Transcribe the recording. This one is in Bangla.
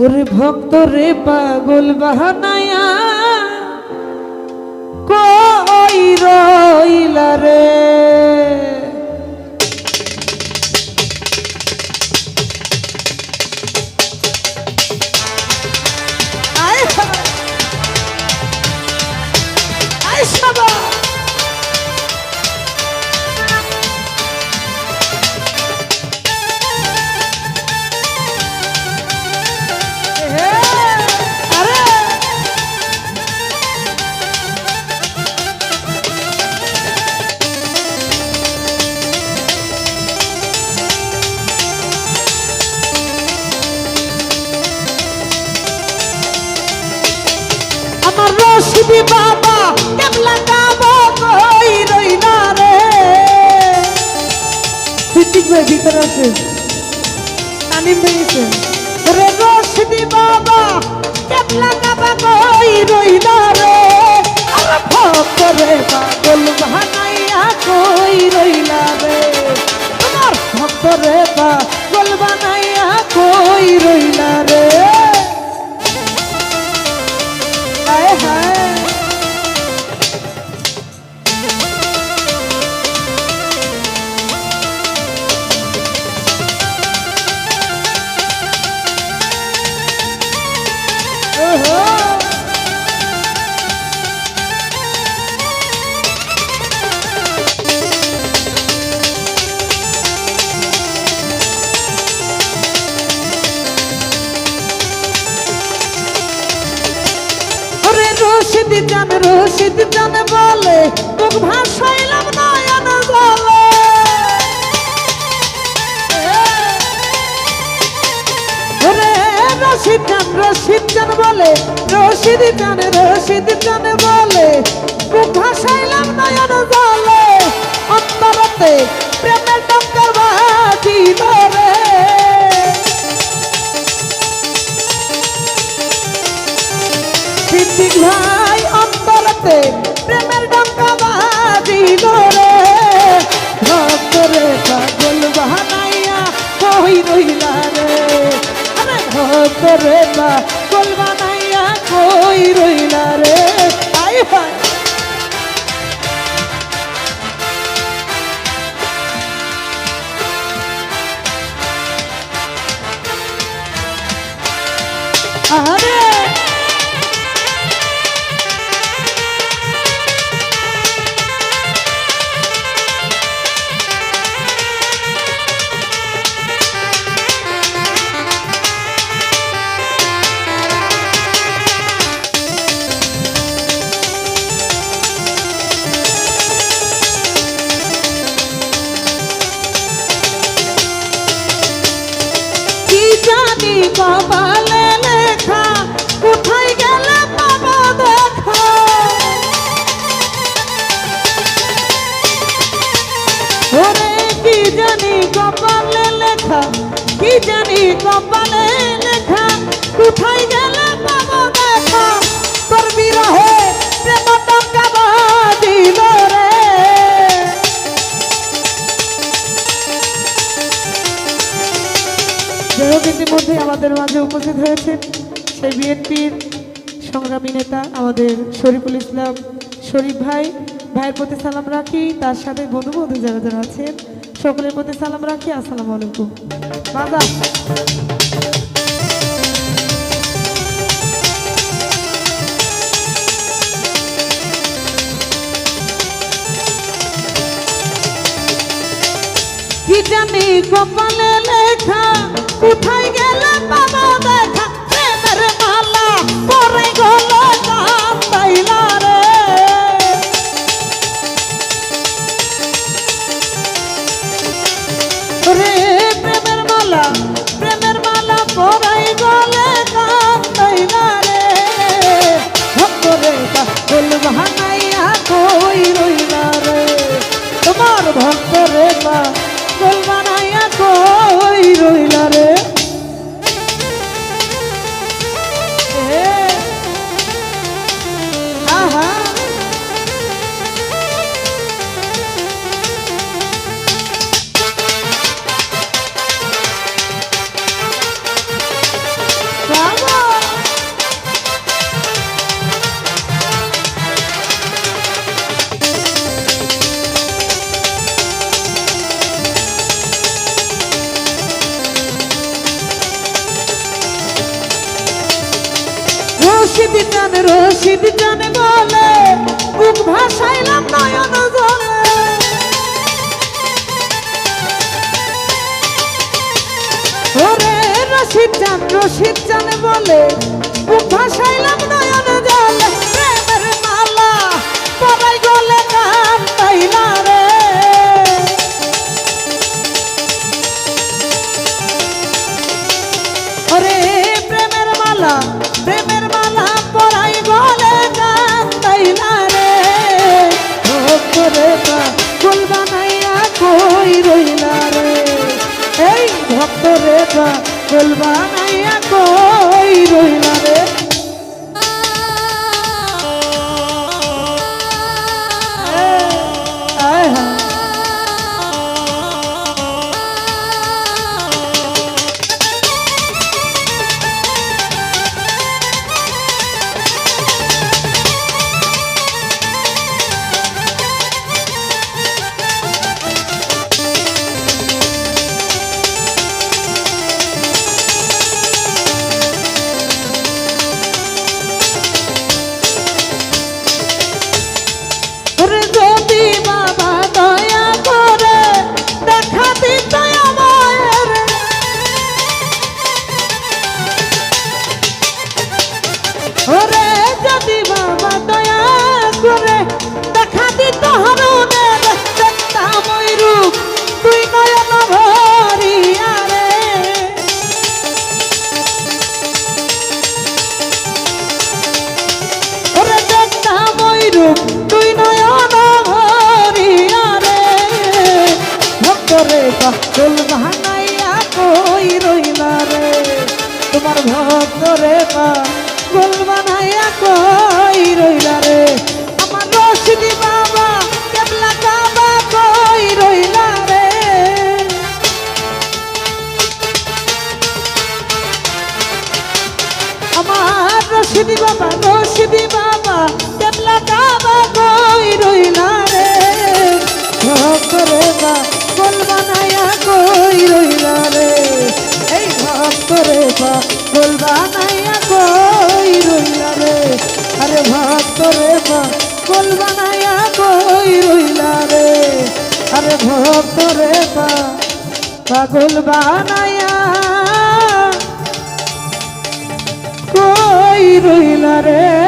ওরে ভক্ত রে পাগল বাহানায়া কই রইলা রে রশিদি বাবা কেমলা গাবো কই রইলা রে ঠিক ভাই ভিতরে আছে তানিম ভাইছে রে রশিদি বাবা কেমলা গাবো কই রইলা রে আর ভক্ত রে পাগল বানাইয়া কই রইলা রে তোমার ভক্ত রে পাগল বানাইয়া কই রইলা রে হায় হায় রশিদ জান বলে তোক ভাসাইলাম নয়ন জলে রশিদ জান বলে রশিদ জান বলে তোক ভাসাইলাম নয়ন জলে অন্তরতে প্রেমের ডঙ্কার বাজিল রে সিদ্দিক ভাই অন্তরতে প্রেমের ডঙ্কা বাজিল রে ভক্ত রে পাগল বানাইয়া কই রইলা রে আরে ভক্ত রে পাগল বানাইয়া কই রইলা রে আই হায় আরে কপালে লেখা কোথায় গেলে বাবা দেখা ওরে কি জানি কপালে লেখা কি জানি কপালে লেখা কোথায় গেলে বাবা দেখা তোর বিরহে প্রেম টঙ্কা বাজিল রে ইতিমধ্যে আমাদের মাঝে উপস্থিত হয়েছেন সেই বিএনপির সংগ্রামী নেতা আমাদের শরীফুল ইসলাম শরীফ ভাইয়ের প্রতি সালাম রাখি তার সাথে বন্ধু যারা যারা আছেন সকলের প্রতি সালাম রাখি আসসালামু আলাইকুম বাবা কি জানি কপালে লেখা কোথায় গেলে বাবা দেখা প্রেমের মালা পরে গলা কান্দাইলা রে রে প্রেমের মালা পরে গলা কান্দাইলা রে ভক্ত রে পাগল বানাইয়া কই রইলা রে তোমার ভক্ত রে পাগল বানাইয়া কই রইলা রে আহা Wow. রশিদ জানে বলে বুক ভাসাইলাম নয়ন জলে ওরে রশিদ জানে বলে বুক ভাসাইলাম নয়ন জলে প্রেমের মালা পরাই গলে গান তাইলা রে ওরে প্রেমের মালা পরাই গলে গান তাইলা রে ভক্তরে পাগল বানাইয়া কই রইলা রে এই ভক্তরে পাগল বানাইয়া কই রইলা রে আয় হায় যদি বাবা দয়া করে দেখা দিত আমায় ওরে যদি বাবা দয়া করে দেখা দিত হরণের দেখতাম ওই রূপ তুই নয়ন ভরিয়া রে ওরে দেখতাম ওই রূপ তুই নয়ন ভরিয়া রে ভক্তরে পাগল বানাইয়া কই রইলা রে তোমার ভক্তরে পাগল বানাইয়া কই রইলা রে আমার রশিদি বাবা কেবলা কাবা কই রইলা রে আমার রশিদি বাবা কেবলা কাবা কই রইলা রে ভক্তরে পাগল বানাইয়া কই রইলা রে এই ভক্তরে পাগল বানাইয়া কই রইলা রে আরে ভক্তরে পাগল বানাইয়া কই রইলা রে আরে ভক্তরে পাগল বানাইয়া কই রইলা রে